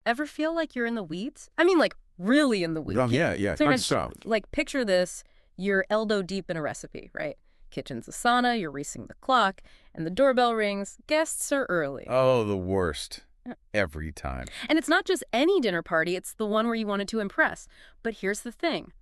Ever feel like you're in the weeds? I mean, like, really in the weeds. Yeah. It's So hard you're to stop. like, picture this. You're elbow deep in a recipe, right? Kitchen's a sauna, you're racing the clock, and the doorbell rings. Guests are early. Oh, the worst. Yeah. Every time. And it's not just any dinner party, it's the one where you wanted to impress. But here's the thing.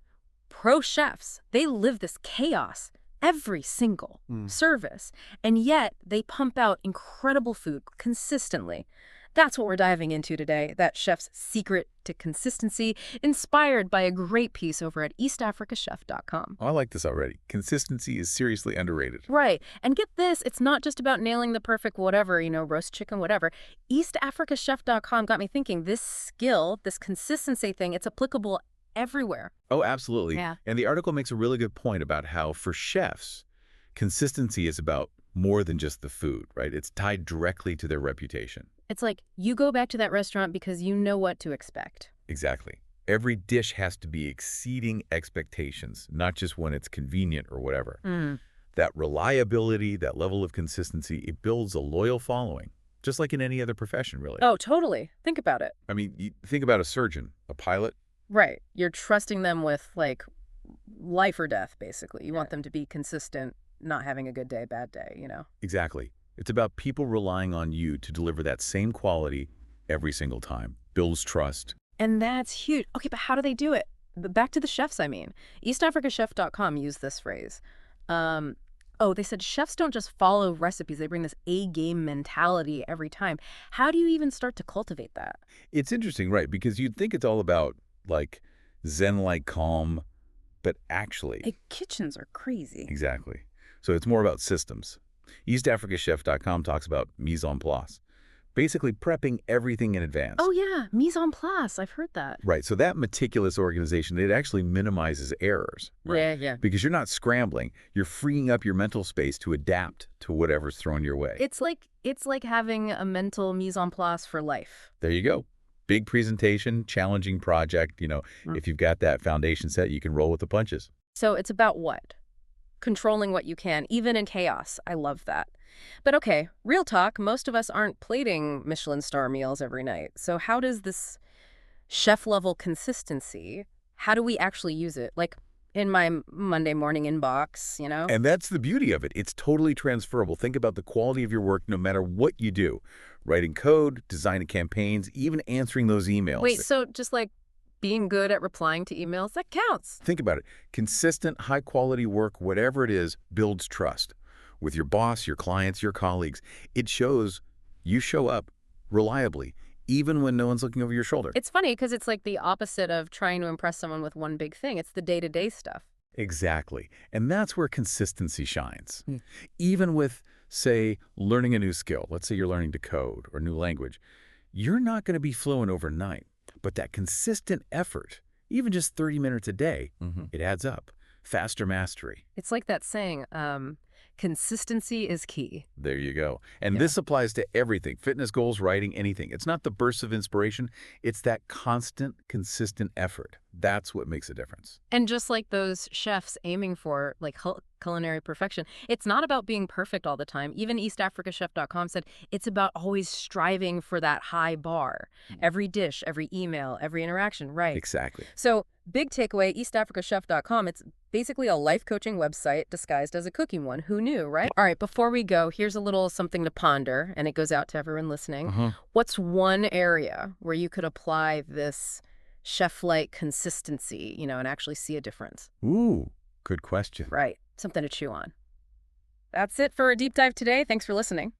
Pro chefs, they live this chaos every single service, and yet they pump out incredible food consistently. That's what we're diving into today, that chef's secret to consistency, inspired by a great piece over at eastafricachef.com. Oh, I like this already. Consistency is seriously underrated. Right. And get this, it's not just about nailing the perfect whatever, roast chicken, whatever. eastafricachef.com got me thinking, this skill, this consistency thing, it's applicable everywhere. Oh, absolutely. Yeah. And the article makes a really good point about how, for chefs, consistency is about more than just the food, right? It's tied directly to their reputation. It's like you go back to that restaurant because you know what to expect. Exactly. Every dish has to be exceeding expectations, not just when it's convenient or whatever. That reliability, that level of consistency, it builds a loyal following, just like in any other profession, really. Oh, totally. Think about it. I mean, you think about a surgeon, a pilot. Right. You're trusting them with, like, life or death, basically. You want them to be consistent, not having a good day, bad day, Exactly. It's about people relying on you to deliver that same quality every single time. Builds trust. And that's huge. Okay, but how do they do it? But back to the chefs, I mean. eastafricachef.com used this phrase. They said chefs don't just follow recipes. They bring this A-game mentality every time. How do you even start to cultivate that? It's interesting, right? Because you'd think it's all about, like, Zen-like calm, but actually... Kitchens are crazy. Exactly. So it's more about systems. eastafricachef.com talks about mise en place, basically prepping everything in advance. Oh, yeah. Mise en place. I've heard that. Right. So that meticulous organization, it actually minimizes errors. Right? Yeah. Because you're not scrambling. You're freeing up your mental space to adapt to whatever's thrown your way. It's like having a mental mise en place for life. There you go. Big presentation, challenging project. If you've got that foundation set, you can roll with the punches. So it's about what? Controlling what you can, even in chaos. I love that. But okay, real talk, most of us aren't plating Michelin star meals every night. So how does this chef-level consistency, how do we actually use it? Like in my Monday morning inbox, And that's the beauty of it. It's totally transferable. Think about the quality of your work no matter what you do. Writing code, designing campaigns, even answering those emails. Wait, so just like being good at replying to emails, that counts. Think about it. Consistent, high-quality work, whatever it is, builds trust. With your boss, your clients, your colleagues. It shows you show up reliably, even when no one's looking over your shoulder. It's funny because it's like the opposite of trying to impress someone with one big thing. It's the day-to-day stuff. Exactly. And that's where consistency shines. Even with, say, learning a new skill. Let's say you're learning to code or new language. You're not going to be fluent overnight. But that consistent effort, even just 30 minutes a day, it adds up. Faster mastery. It's like that saying, consistency is key. There you go. And this applies to everything. Fitness goals, writing, anything. It's not the bursts of inspiration. It's that constant, consistent effort. That's what makes a difference. And just like those chefs aiming for like culinary perfection, it's not about being perfect all the time. Even eastafricachef.com said it's about always striving for that high bar. Every dish, every email, every interaction, right? Exactly. So big takeaway, eastafricachef.com, it's basically a life coaching website disguised as a cooking one. Who knew, right? All right, before we go, here's a little something to ponder, and it goes out to everyone listening. What's one area where you could apply this chef-like consistency, and actually see a difference? Ooh, good question. Right. Something to chew on. That's it for a deep dive today. Thanks for listening.